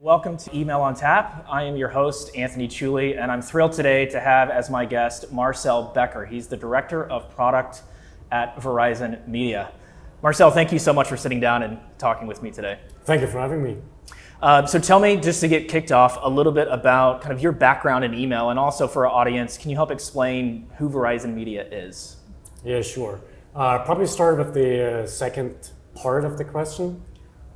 Welcome to Email on Tap. I am your host, Anthony Chuli, and I'm thrilled today to have as my guest Marcel Becker. He's the Director of Product at Verizon Media. Marcel, thank you so much for sitting down and talking with me today. Thank you for having me. So tell me, just to get kicked off, a little bit about kind of your background in email, and also for our audience, can you help explain who Verizon Media is? Yeah, sure. Probably start with the second part of the question,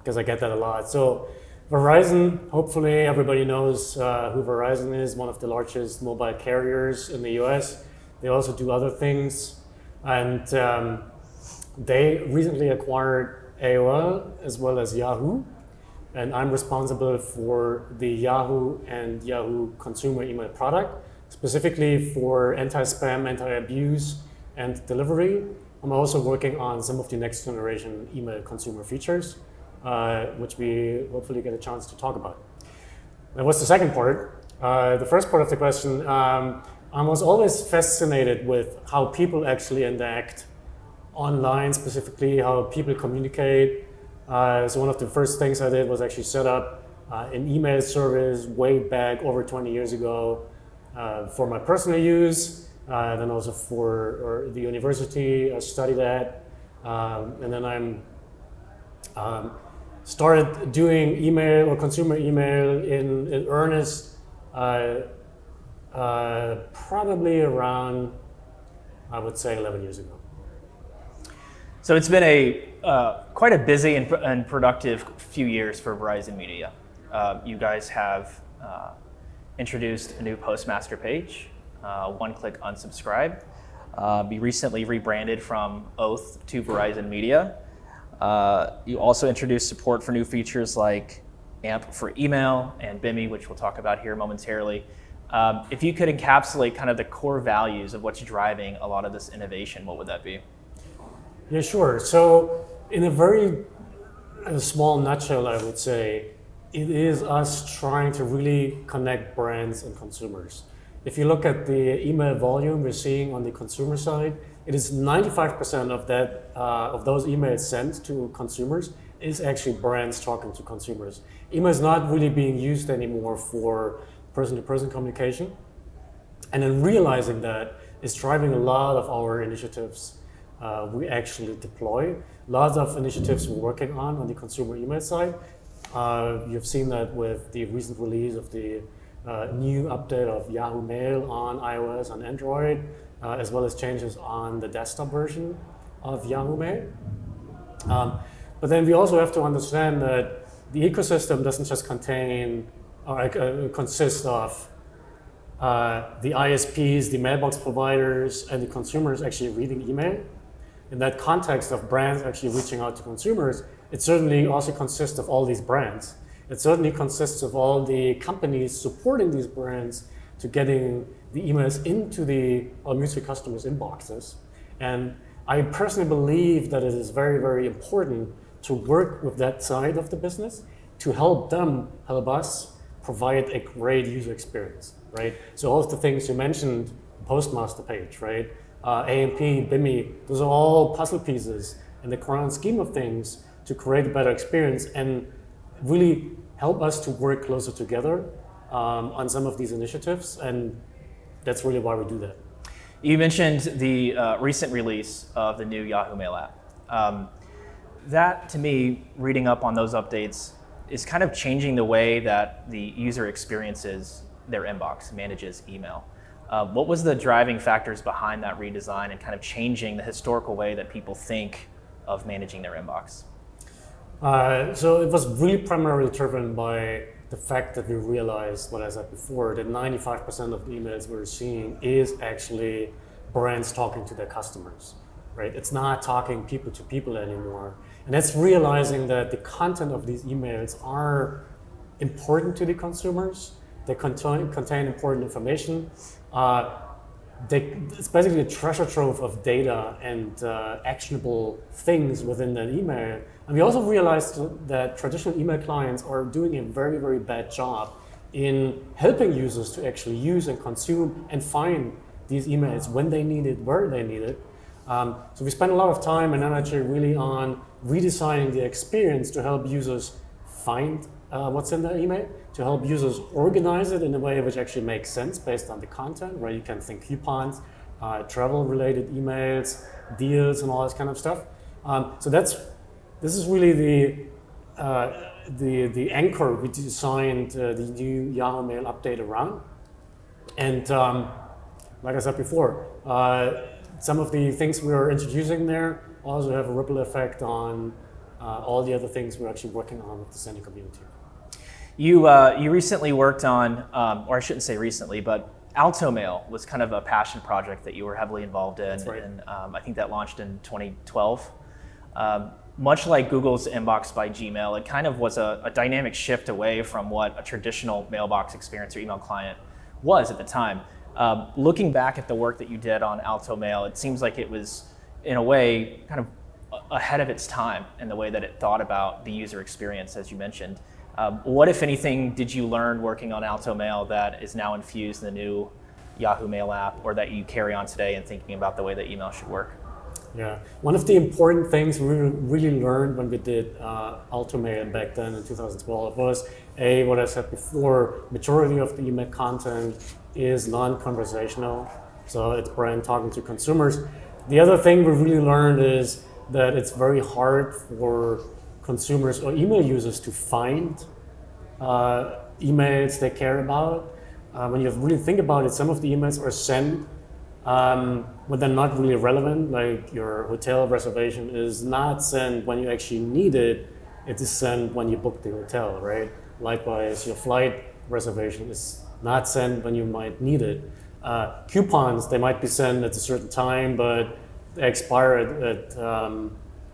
because I get that a lot. So Verizon, hopefully everybody knows who Verizon is, one of the largest mobile carriers in the US. They also do other things. And they recently acquired AOL as well as Yahoo. And I'm responsible for the Yahoo and Yahoo consumer email product, specifically for anti-spam, anti-abuse, and delivery. I'm also working on some of the next generation email consumer features, which we hopefully get a chance to talk about. Now, what's the second part? The first part of the question, I was always fascinated with how people actually interact online, specifically how people communicate. So one of the first things I did was actually set up an email service way back over 20 years ago for my personal use, then also for the university. I studied that, and then I'm started doing email or consumer email in earnest probably around, I would say, 11 years ago. So it's been quite a busy and productive few years for Verizon Media. You guys have introduced a new postmaster page, one-click unsubscribe. You recently rebranded from Oath to Verizon Media. You also introduced support for new features like AMP for email and BeMe, which we'll talk about here momentarily. If you could encapsulate kind of the core values of what's driving a lot of this innovation, what would that be? Yeah, sure. So in a very small nutshell, I would say, it is us trying to really connect brands and consumers. If you look at the email volume we're seeing on the consumer side, it is 95% of that of those emails sent to consumers is actually brands talking to consumers. Email is not really being used anymore for person-to-person communication. And then realizing that is driving a lot of our initiatives we actually deploy. Lots of initiatives we're working on the consumer email side. You've seen that with the recent release of the new update of Yahoo Mail on iOS and Android, as well as changes on the desktop version of Yahoo Mail. But then we also have to understand that the ecosystem doesn't just contain or consist of the ISPs, the mailbox providers, and the consumers actually reading email. In that context of brands actually reaching out to consumers, it certainly also consists of all these brands. It certainly consists of all the companies supporting these brands to getting the emails into our mutual customers' inboxes. And I personally believe that it is very, very important to work with that side of the business to help us provide a great user experience, right? So all of the things you mentioned, postmaster page, right? AMP, BeMe, those are all puzzle pieces in the grand scheme of things to create a better experience and really help us to work closer together on some of these initiatives, and that's really why we do that. You mentioned the recent release of the new Yahoo Mail app. That, to me, reading up on those updates, is kind of changing the way that the user experiences their inbox, manages email. What was the driving factors behind that redesign and kind of changing the historical way that people think of managing their inbox? So it was really primarily driven by the fact that we realized, what I said before, that 95% of the emails we're seeing is actually brands talking to their customers, right? It's not talking people to people anymore. And that's realizing that the content of these emails are important to the consumers. They contain important information. It's basically a treasure trove of data and actionable things within that email. And we also realized that traditional email clients are doing a very, very bad job in helping users to actually use and consume and find these emails when they need it, where they need it. So we spent a lot of time and energy really on redesigning the experience to help users find what's in their email, to help users organize it in a way which actually makes sense based on the content, where you can think coupons, travel-related emails, deals, and all this kind of stuff. So this is really the anchor we designed the new Yahoo Mail update around. And like I said before, some of the things we're introducing there also have a ripple effect on all the other things we're actually working on with the sending community. You recently worked on, or I shouldn't say recently, but Alto Mail was kind of a passion project that you were heavily involved in. That's right. And I think that launched in 2012. Much like Google's Inbox by Gmail, it kind of was a dynamic shift away from what a traditional mailbox experience or email client was at the time. Looking back at the work that you did on Alto Mail, it seems like it was, in a way, kind of ahead of its time in the way that it thought about the user experience, as you mentioned. What, if anything, did you learn working on Alto Mail that is now infused in the new Yahoo Mail app, or that you carry on today in thinking about the way that email should work? Yeah, one of the important things we really learned when we did Alto Mail back then in 2012 was, what I said before, majority of the email content is non-conversational, so it's brand talking to consumers. The other thing we really learned is that it's very hard for consumers or email users to find emails they care about. When you really think about it, some of the emails are sent when they're not really relevant, like your hotel reservation is not sent when you actually need it, it is sent when you book the hotel, right? Likewise, your flight reservation is not sent when you might need it. Coupons, they might be sent at a certain time, but they expire at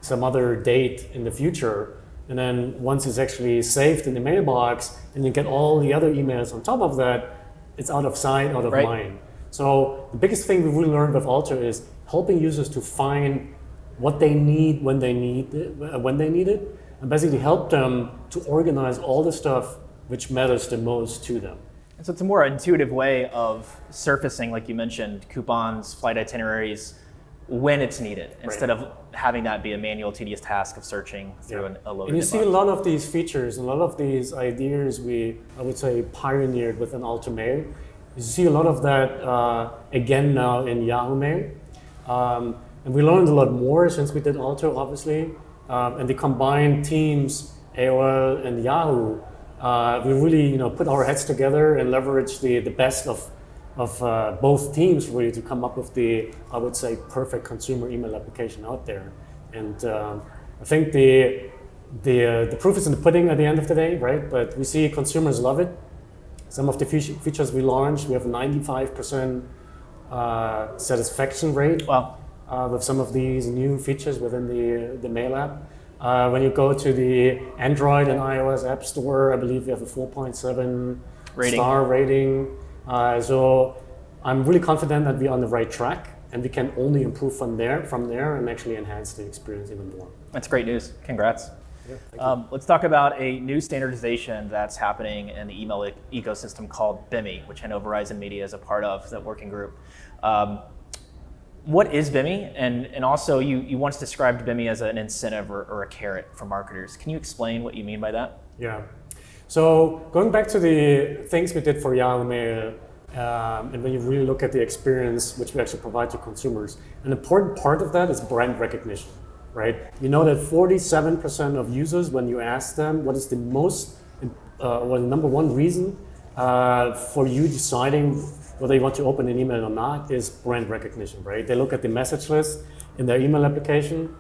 some other date in the future. And then once it's actually saved in the mailbox and you get all the other emails on top of that, it's out of sight, out of mind. So the biggest thing we really learned with Alto is helping users to find what they need when they need it, and basically help them to organize all the stuff which matters the most to them. And so it's a more intuitive way of surfacing, like you mentioned, coupons, flight itineraries, when it's needed, instead of having that be a manual, tedious task of searching through a loaded And you inbox. see a lot of these features, a lot of these ideas I would say, pioneered within Alto Mail. You see a lot of that again now in Yahoo Mail. And we learned a lot more since we did Alto, obviously. And the combined teams, AOL and Yahoo, we really put our heads together and leverage the best of both teams really to come up with the, I would say, perfect consumer email application out there. And I think the proof is in the pudding at the end of the day, right? But we see consumers love it. Some of the features we launched, we have 95% satisfaction rate. Wow. With some of these new features within the Mail app. When you go to the Android and iOS App Store, I believe we have a 4.7 star rating. So I'm really confident that we're on the right track, and we can only improve from there and actually enhance the experience even more. That's great news. Congrats. Yeah, let's talk about a new standardization that's happening in the email ecosystem called BeMe, which I know Verizon Media is a part of, that working group. What is BeMe? And also, you once described BeMe as an incentive or a carrot for marketers. Can you explain what you mean by that? Yeah. So going back to the things we did for Yahoo Mail, and when you really look at the experience which we actually provide to consumers, an important part of that is brand recognition. Right? You know that 47% of users, when you ask them what is the the number one reason for you deciding whether you want to open an email or not, is brand recognition, right? They look at the message list in their email application,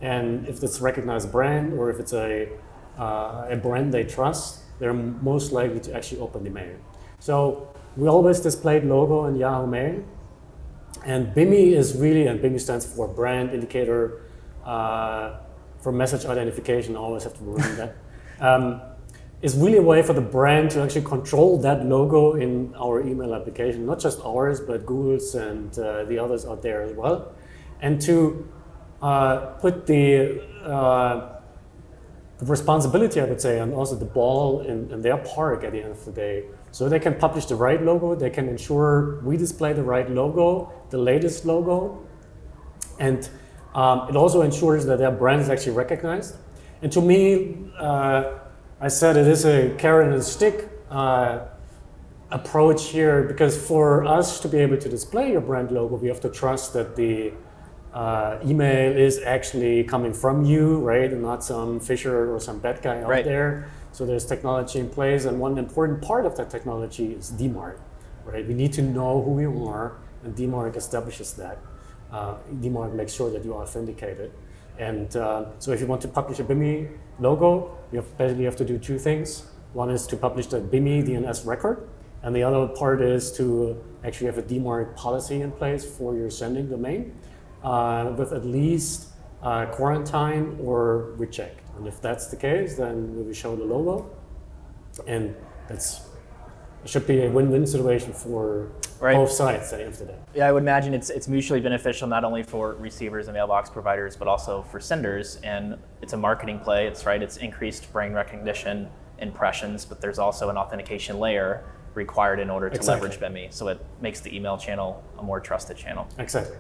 and if it's a recognized brand or if it's a brand they trust, they're most likely to actually open the mail. So we always displayed logo in Yahoo Mail, and BeMe is really, and BeMe stands for brand indicator, for message identification, I always have to remember that, is really a way for the brand to actually control that logo in our email application, not just ours, but Google's and the others out there as well. And to put the responsibility, I would say, and also the ball in their park at the end of the day. So they can publish the right logo, they can ensure we display the right logo, the latest logo, and it also ensures that their brand is actually recognized. And to me, I said it is a carrot and a stick. approach here, because for us to be able to display your brand logo, we have to trust that the email is actually coming from you, right, and not some fisher or some bad guy out there. So there's technology in place, and one important part of that technology is DMARC, right? We need to know who you are, and DMARC establishes that. DMARC makes sure that you are authenticated. And so if you want to publish a BeMe logo, you basically have to do two things. One is to publish the BeMe DNS record, and the other part is to actually have a DMARC policy in place for your sending domain with at least quarantine or reject. And if that's the case, then we will show the logo, and it should be a win-win situation for both sides at the end of the day. Yeah, I would imagine it's mutually beneficial not only for receivers and mailbox providers, but also for senders. And it's a marketing play. It's increased brand recognition, impressions, but there's also an authentication layer required in order to leverage BeMe. So it makes the email channel a more trusted channel. Exactly.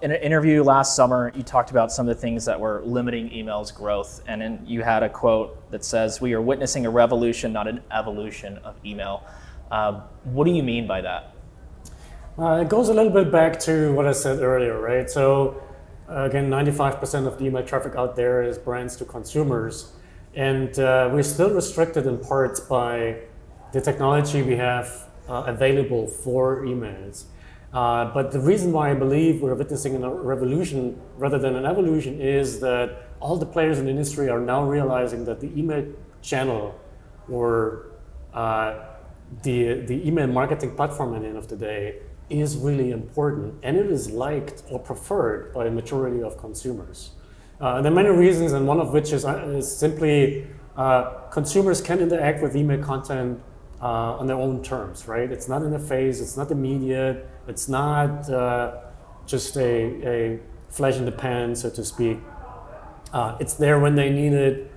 In an interview last summer, you talked about some of the things that were limiting email's growth. And then you had a quote that says, "We are witnessing a revolution, not an evolution of email." What do you mean by that? It goes a little bit back to what I said earlier, right? So again, 95% of the email traffic out there is brands to consumers. And we're still restricted in parts by the technology we have available for emails. But the reason why I believe we're witnessing a revolution rather than an evolution is that all the players in the industry are now realizing that the email channel or the email marketing platform at the end of the day is really important, and it is liked or preferred by a majority of consumers. There are many reasons, and one of which is simply consumers can interact with email content on their own terms, right? It's not in the face, it's not immediate, it's not just a flash in the pan, so to speak. It's there when they need it.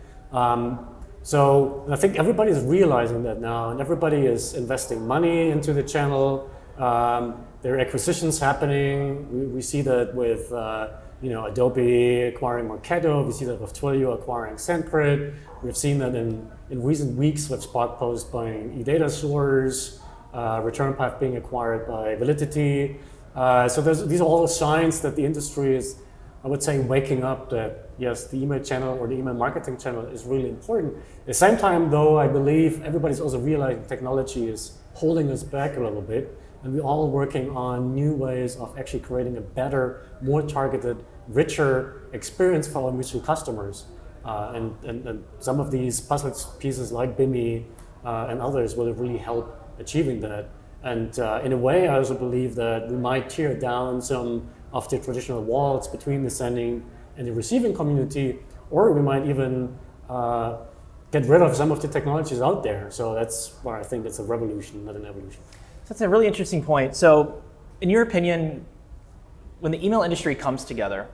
So I think everybody is realizing that now, and everybody is investing money into the channel. There are acquisitions happening. We see that with Adobe acquiring Marketo. We see that with Twilio acquiring SendGrid. We've seen that in recent weeks with SparkPost buying eDataSource, ReturnPath being acquired by Validity. So these are all signs that the industry is, I would say, waking up that yes, the email channel or the email marketing channel is really important. At the same time, though, I believe everybody's also realizing technology is holding us back a little bit, and we're all working on new ways of actually creating a better, more targeted, richer experience for our mutual customers. And some of these puzzle pieces like BeMe and others will really help achieving that. And in a way, I also believe that we might tear down some of the traditional walls between the sending and the receiving community, or we might even get rid of some of the technologies out there. So that's why I think it's a revolution, not an evolution. That's a really interesting point. So in your opinion, when the email industry comes together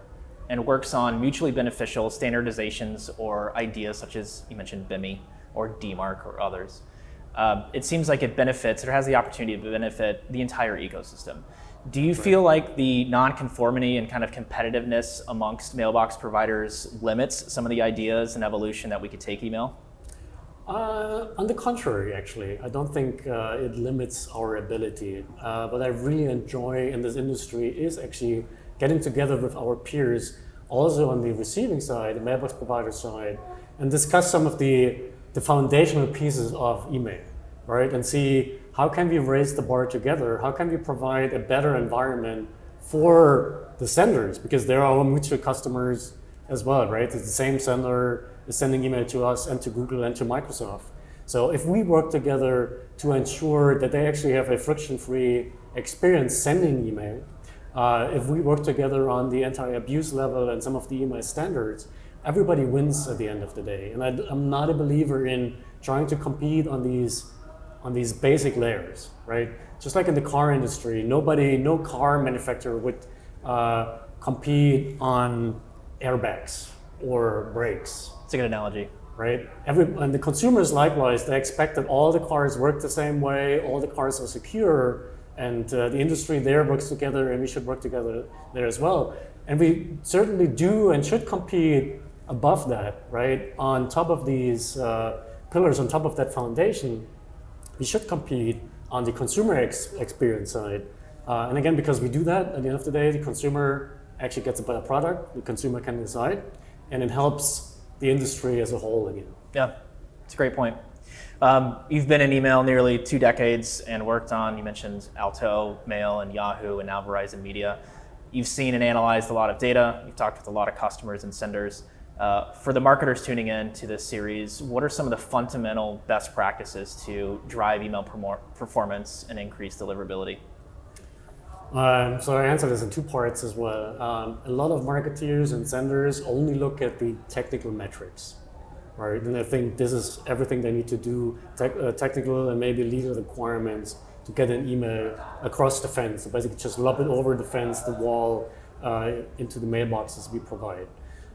and works on mutually beneficial standardizations or ideas such as you mentioned BeMe or DMARC or others, it seems like it benefits, or has the opportunity to benefit the entire ecosystem. Do you feel like the non-conformity and kind of competitiveness amongst mailbox providers limits some of the ideas and evolution that we could take email? On the contrary, actually, I don't think it limits our ability. What I really enjoy in this industry is actually getting together with our peers, also on the receiving side, the mailbox provider side, and discuss some of the foundational pieces of email, right? And see how can we raise the bar together? How can we provide a better environment for the senders? Because they're our mutual customers as well, right? It's the same sender is sending email to us and to Google and to Microsoft. So if we work together to ensure that they actually have a friction-free experience sending email, if we work together on the anti-abuse level and some of the email standards, everybody wins at the end of the day. And I'm not a believer in trying to compete on these basic layers, right? Just like in the car industry, no car manufacturer would compete on airbags or brakes. It's a good analogy. Right? And the consumers likewise, they expect that all the cars work the same way, all the cars are secure, and the industry there works together, and we should work together there as well. And we certainly do and should compete above that, right? On top of these pillars, on top of that foundation. we should compete on the consumer experience side. And again, because we do that, at the end of the day, the consumer actually gets a better product, the consumer can decide, and it helps the industry as a whole again. Yeah, it's a great point. You've been in email nearly 2 decades and worked on, you mentioned Alto Mail and Yahoo and now Verizon Media. You've seen and analyzed a lot of data. You've talked with a lot of customers and senders. For the marketers tuning in to this series, what are some of the fundamental best practices to drive email performance and increase deliverability? So I answer this in 2 parts as well. A lot of marketeers and senders only look at the technical metrics, right? And I think this is everything they need to do, technical and maybe legal requirements to get an email across the fence. So basically just lob it over the fence, the wall, into the mailboxes we provide.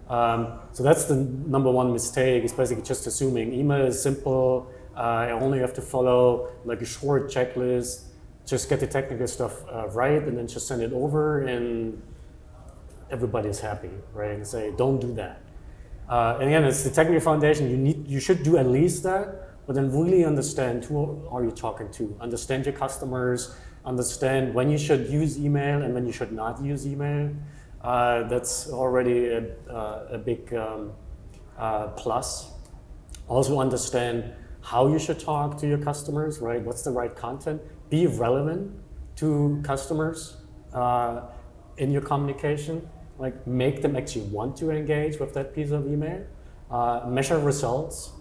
So that's the number 1 mistake, is basically just assuming email is simple, I only have to follow like a short checklist, just get the technical stuff right, and then just send it over and everybody's happy, right? And say, don't do that. And again, it's the technical foundation. You should do at least that, but then really understand who are you talking to. Understand your customers, understand when you should use email and when you should not use email. That's already a big plus. Also understand how you should talk to your customers, right? What's the right content? Be relevant to customers in your communication. Like, make them actually want to engage with that piece of email. Measure results.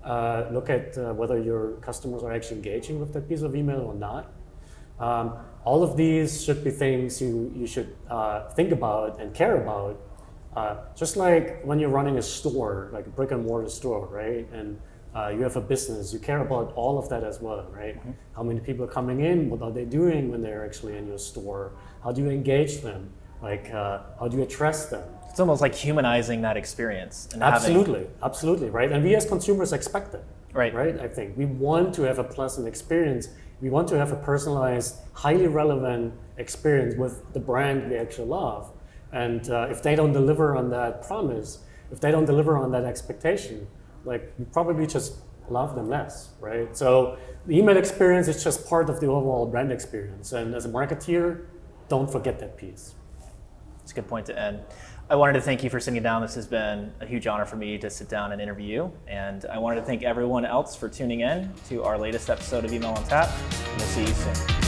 Look at whether your customers are actually engaging with that piece of email or not. All of these should be things you should think about and care about. Just like when you're running a store, like a brick and mortar store, right? And you have a business, you care about all of that as well, right? Mm-hmm. How many people are coming in? What are they doing when they're actually in your store? How do you engage them? Like, how do you address them? It's almost like humanizing that experience. And Absolutely, right? And we as consumers expect it, right? I think we want to have a pleasant experience. We want to have a personalized, highly relevant experience with the brand we actually love. And if they don't deliver on that promise, if they don't deliver on that expectation, like, we probably just love them less, right? So the email experience is just part of the overall brand experience. And as a marketeer, don't forget that piece. It's a good point to end. I wanted to thank you for sitting down. This has been a huge honor for me to sit down and interview you. And I wanted to thank everyone else for tuning in to our latest episode of Email on Tap. We'll see you soon.